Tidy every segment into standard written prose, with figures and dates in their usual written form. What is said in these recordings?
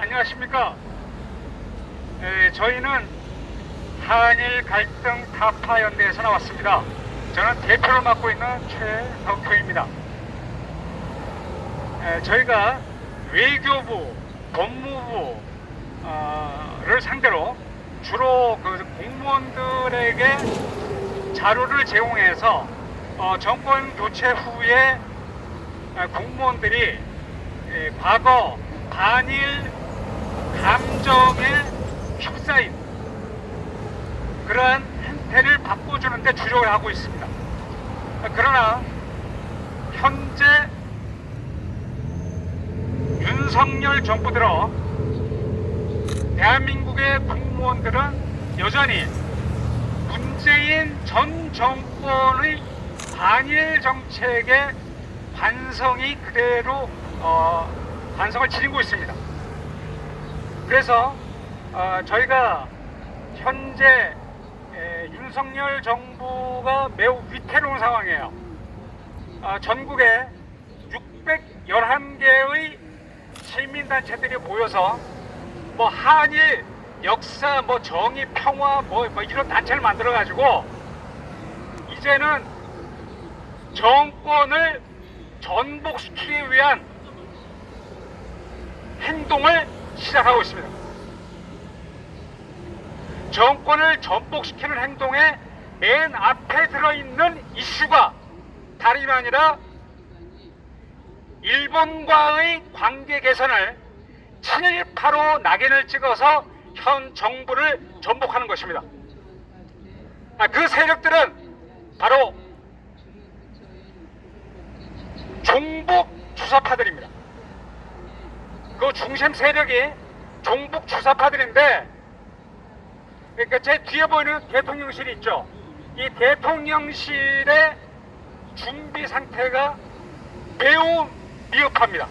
안녕하십니까. 저희는 한일 갈등 타파연대에서 나왔습니다. 저는 대표를 맡고 있는 최덕효입니다. 저희가 외교부, 법무부를 상대로 주로 그 공무원들에게 자료를 제공해서 정권 교체 후에 공무원들이 과거 반일 감정에 휩싸인 그러한 행태를 바꿔주는 데 주력을 하고 있습니다. 그러나 현재 윤석열 정부 들어 대한민국의 공무원들은 여전히 문재인 전 정권의 반일 정책의 관성이 그대로 관성을 지니고 있습니다. 그래서 저희가 현재 윤석열 정부가 매우 위태로운 상황이에요. 전국에 611개의 시민단체들이 모여서 한일 역사, 정의, 평화, 이런 단체를 만들어가지고 이제는 정권을 전복시키기 위한 행동을 시작하고 있습니다. 정권을 전복시키는 행동에 맨 앞에 들어있는 이슈가 다름이 아니라 일본과의 관계 개선을 친일파로 낙인을 찍어서 현 정부를 전복하는 것입니다. 그 세력들은 바로 종북 주사파들입니다. 그 중심 세력이 종북 주사파들인데, 그러니까 제 뒤에 보이는 대통령실이 있죠. 이 대통령실의 준비 상태가 매우 미흡합니다.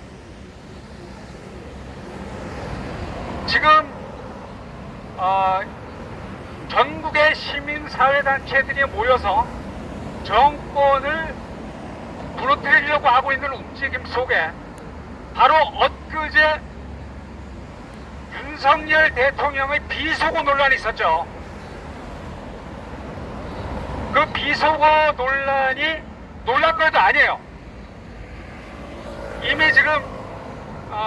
지금 전국의 시민사회단체들이 모여서 정권을 무너뜨리려고 하고 있는 움직임 속에 바로 엊그제 윤석열 대통령의 비속어 논란이 있었죠. 그 비속어 논란이 놀랄 것도 아니에요. 이미 지금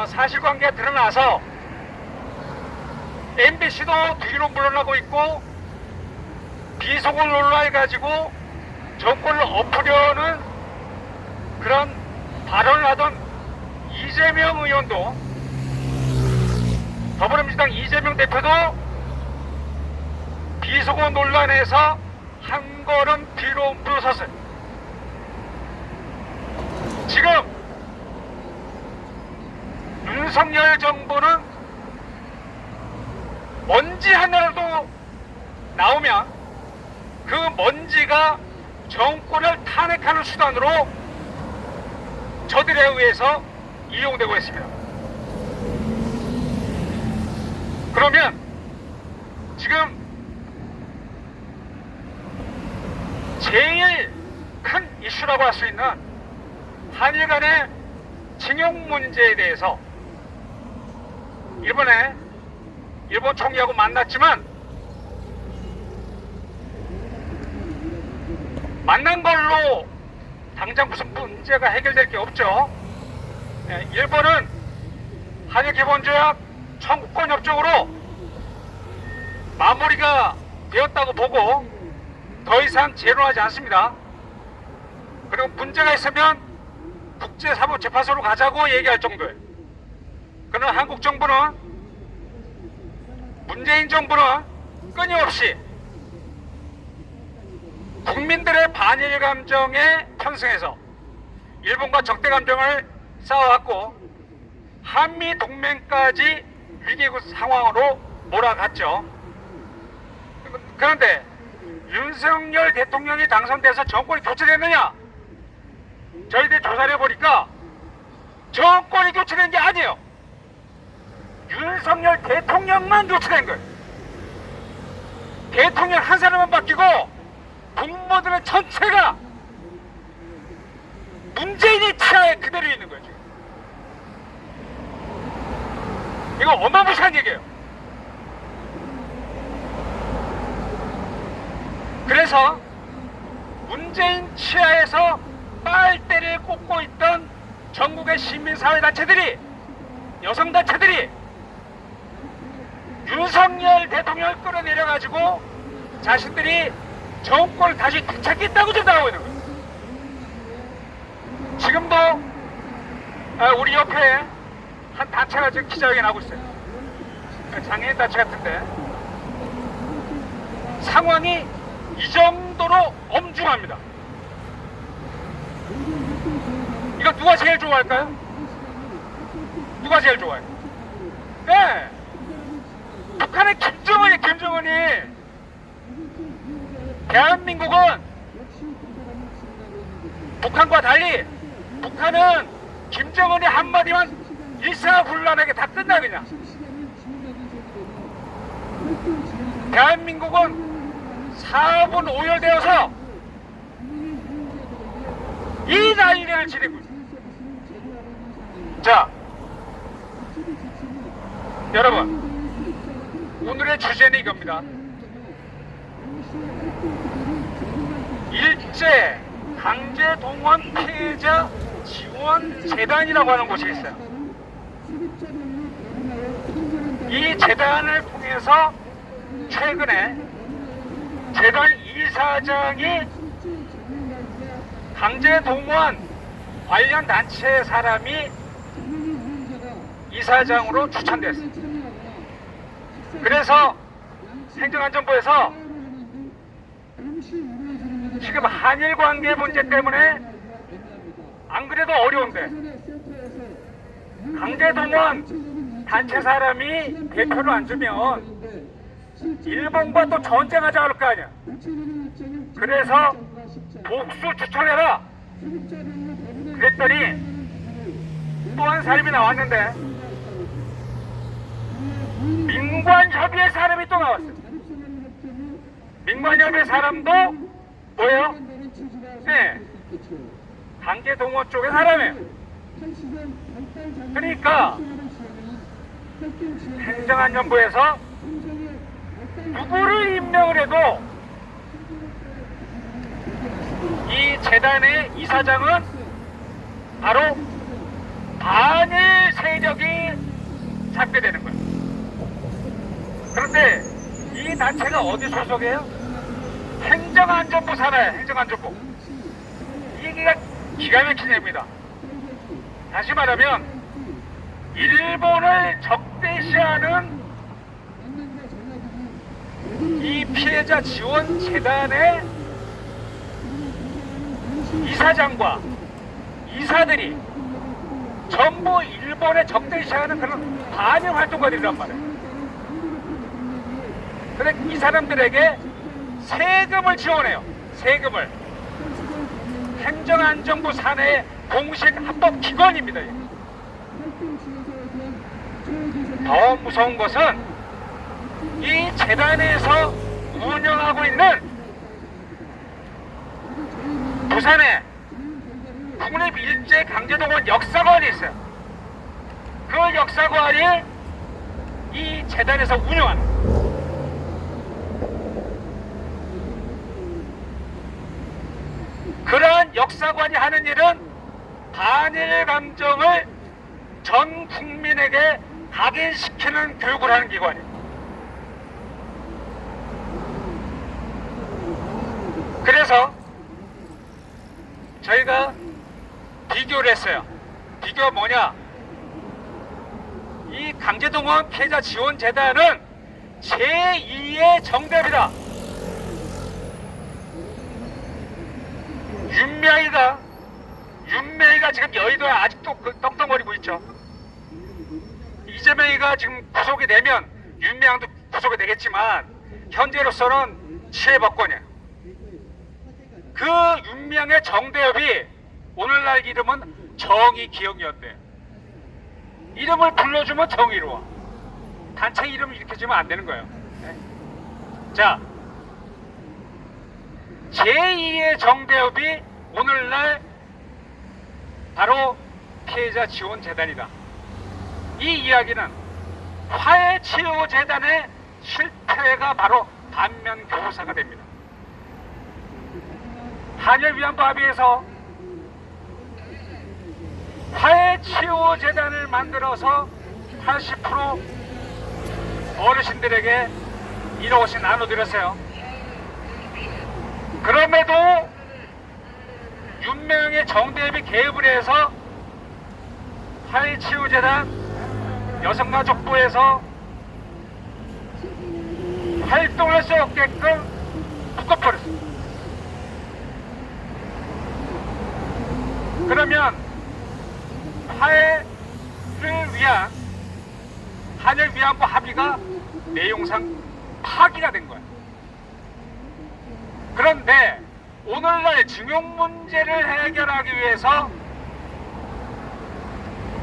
사실관계가 드러나서 MBC도 뒤로 물러나고 있고, 비속어 논란을 가지고 정권을 엎으려는 그런 발언을 하던 이재명 의원도, 더불어민주당 이재명 대표도 비속어 논란에서 한 걸음 뒤로 물러섰어요. 지금 윤석열 정부는 먼지 하나라도 나오면 그 먼지가 정권을 탄핵하는 수단으로 저들에 의해서 이용되고 있습니다. 그러면 지금 제일 큰 이슈라고 할 수 있는 한일 간의 징용 문제에 대해서 이번에 일본 총리하고 만났지만 만난 걸로 당장 무슨 문제가 해결될 게 없죠. 일본은 한일 기본조약 청구권 협정으로 마무리가 되었다고 보고 더 이상 재론하지 않습니다. 그리고 문제가 있으면 국제사법재판소로 가자고 얘기할 정도예요. 그러나 한국 정부는, 문재인 정부는 끊임없이 국민들의 반일 감정에 편승해서 일본과 적대 감정을 쌓아왔고 한미 동맹까지 위기 상황으로 몰아갔죠. 그런데 윤석열 대통령이 당선돼서 정권이 교체됐느냐? 저희들이 조사를 해보니까 정권이 교체된 게 아니에요. 윤석열 대통령만 교체된 거예요. 대통령 한 사람만 바뀌고 공무원들은 전체가 문재인의 치하에 그대로 있는 거예요. 지금. 이거 어마무시한 얘기예요. 그래서 문재인 치하에서 빨대를 꽂고 있던 전국의 시민사회단체들이, 여성단체들이 윤석열 대통령을 끌어내려가지고 자신들이 정권을 다시 되찾겠다고 지금 나오고 있는 거예요. 지금도 우리 옆에 한 단체가 지금 기자회견 하고 있어요. 장애인 단체 같은데 상황이 이 정도로 엄중합니다. 이거 누가 제일 좋아할까요? 누가 제일 좋아해요? 네, 북한의 김정은이 대한민국은 북한과 달리 북한은 김정은이 한마디만 일사불란하게 다 끝나. 그냥 대한민국은 4분 오열되어서 이 난리를 지내고 있습니다. 자, 여러분, 오늘의 주제는 이겁니다. 일제 강제동원 피해자 지원 재단이라고 하는 곳이 있어요. 이 재단을 통해서 최근에 재단 이사장이 강제동원 관련 단체 사람이 이사장으로 추천됐어요. 그래서 행정안전부에서 지금 한일 관계 문제 때문에 안 그래도 어려운데 강제동원 단체 사람이 대표로 앉으면 일본과 또 전쟁하지 않을 거 아니야. 그래서 복수 추천해라 그랬더니 또 한 사람이 나왔는데 민관협의회 사람이 또 나왔어요. 민관협의회 사람도 뭐예요? 네, 강제동원 쪽의 사람이에요. 그러니까 행정안전부에서 누구를 임명을 해도 이 재단의 이사장은 바로 반일 세력이 잡게 되는 거예요. 그런데 이 단체가 어디 소속이에요? 행정안전부 산하예요. 행정안전부. 이게 기가 막힌 얘기입니다. 다시 말하면 일본을 적대시하는 이 피해자 지원 재단의 이사장과 이사들이 전부 일본에 적대시하는 그런 반영 활동가들이란 말이에요. 근데 이 사람들에게 세금을 지원해요. 세금을. 행정안전부 산하의 공식 합법 기관입니다. 더 무서운 것은 이 재단에서 운영하고 있는 부산에 국립일제강제동원 역사관이 있어요. 그 역사관이 이 재단에서 운영하는 그러한 역사관이 하는 일은 반일 감정을 전 국민에게 각인시키는 교육을 하는 기관이에요. 그래서 저희가 비교를 했어요. 비교가 뭐냐? 이 강제동원 피해자 지원 재단은 제2의 정답이다. 윤명희가 지금 여의도에 아직도 떵떵거리고 있죠. 이재명이가 지금 구속이 되면 윤명도 구속이 되겠지만 현재로서는 치해법권이에요. 그 윤명의 정대협이 오늘날 이름은 정의기억연대. 이름을 불러주면 정의로워. 단체 이름을 이렇게 지으면 안 되는 거예요. 네. 자, 제2의 정대협이 오늘날 바로 피해자 지원 재단이다. 이 이야기는 화해치유재단의 실패가 바로 반면 교사가 됩니다. 한일위안부 합의에서 화해치유재단을 만들어서 80% 어르신들에게 1억원씩 나눠드렸어요. 그럼에도 윤명의 정대협이 개입을 해서 화해치유재단 여성가족부에서 활동할 수 없게끔 묶어버렸습니다. 그러면 화해를 위한 한일 위안부 합의가 내용상 파기가 된 거야. 그런데 오늘날 징용 문제를 해결하기 위해서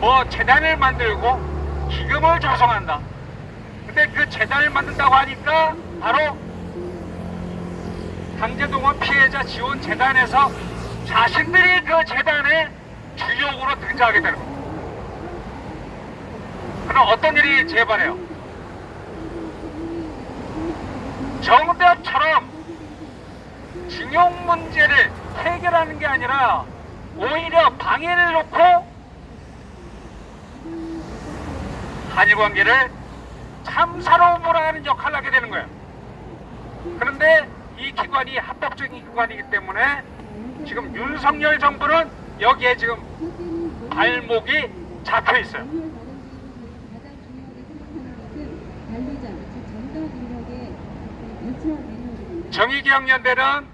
뭐 재단을 만들고 기금을 조성한다. 근데 그 재단을 만든다고 하니까 바로 강제동원 피해자 지원 재단에서 자신들이 그 재단의 주역으로 등장하게 되는 겁니다. 그럼 어떤 일이 재발해요? 정대협처럼 징용 문제를 해결하는 게 아니라 오히려 방해를 놓고 한일 관계를 참사로 몰아가는 역할을 하게 되는 거예요. 그런데 이 기관이 합법적인 기관이기 때문에 지금 윤석열 정부는 여기에 지금 발목이 잡혀 있어요. 정의기억연대는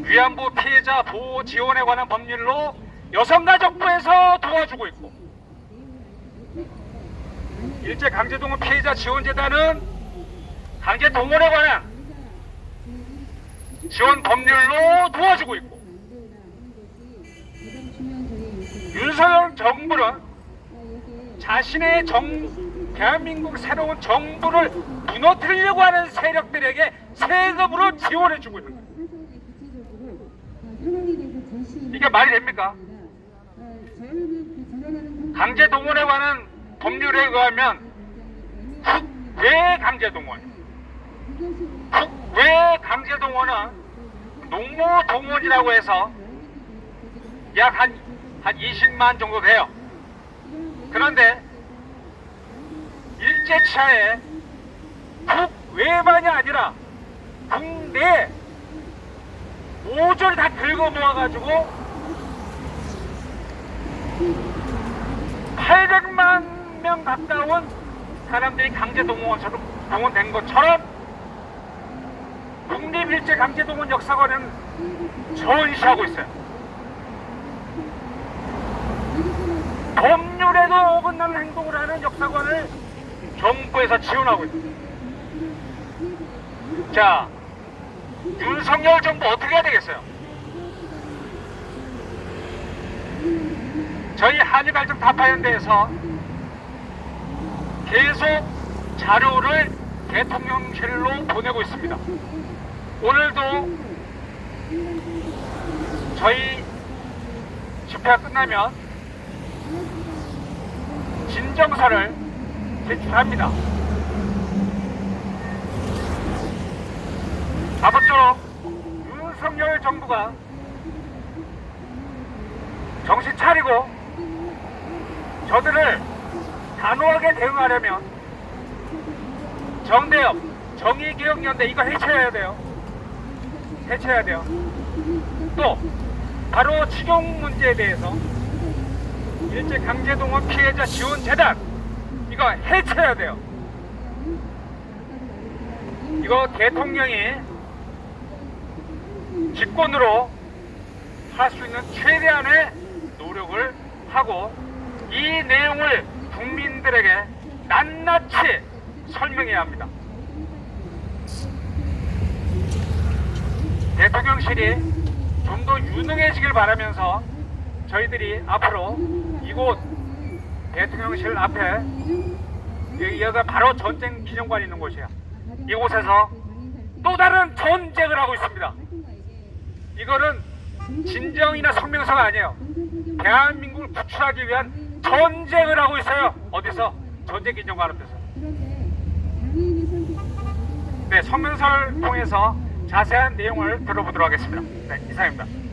위안부 피해자 보호 지원에 관한 법률로 여성가족부에서 도와주고 있고, 일제강제동원 피해자 지원재단은 강제동원에 관한 지원 법률로 도와주고 있고, 윤석열 정부는 자신의 대한민국 새로운 정부를 무너뜨리려고 하는 세력들에게 세금으로 지원해주고 있는 거예요. 이게 말이 됩니까? 강제동원에 관한 법률에 의하면 국외 강제동원, 국외 강제동원은 농모동원이라고 해서 약 한 20만 정도 돼요. 그런데 일제치하에 국외만이 아니라 국내 모조리 다 긁어 모아가지고 800만 명 가까운 사람들이 강제동원처럼 동원된 것처럼 국립일제강제동원 역사관은 전시하고 있어요. 법률에도 어긋나는 행동을 하는 역사관을 정부에서 지원하고 있습니다. 자, 윤석열 정부 어떻게 해야 되겠어요? 저희 한일갈등 타파연대에서 계속 자료를 대통령실로 보내고 있습니다. 오늘도 저희 집회가 끝나면 진정서를 제출합니다. 아무쪼록 윤석열 정부가 정신 차리고 저들을 단호하게 대응하려면 정대협, 정의기억연대 이거 해체해야 돼요. 해체해야 돼요. 또 바로 징용 문제에 대해서 일제강제동원 피해자 지원재단 이거 해체해야 돼요. 이거 대통령이 직권으로 할 수 있는 최대한의 노력을 하고 이 내용을 국민들에게 낱낱이 설명해야 합니다. 대통령실이 좀 더 유능해지길 바라면서 저희들이 앞으로 이곳 대통령실 앞에 여기가 바로 전쟁 기념관이 있는 곳이에요. 이곳에서 또 다른 전쟁을 하고 있습니다. 이거는 진정이나 성명서가 아니에요. 대한민국을 구출하기 위한 전쟁을 하고 있어요. 어디서? 전쟁 기념관하는 데서. 네, 성명서를 통해서 자세한 내용을 들어보도록 하겠습니다. 네, 이상입니다.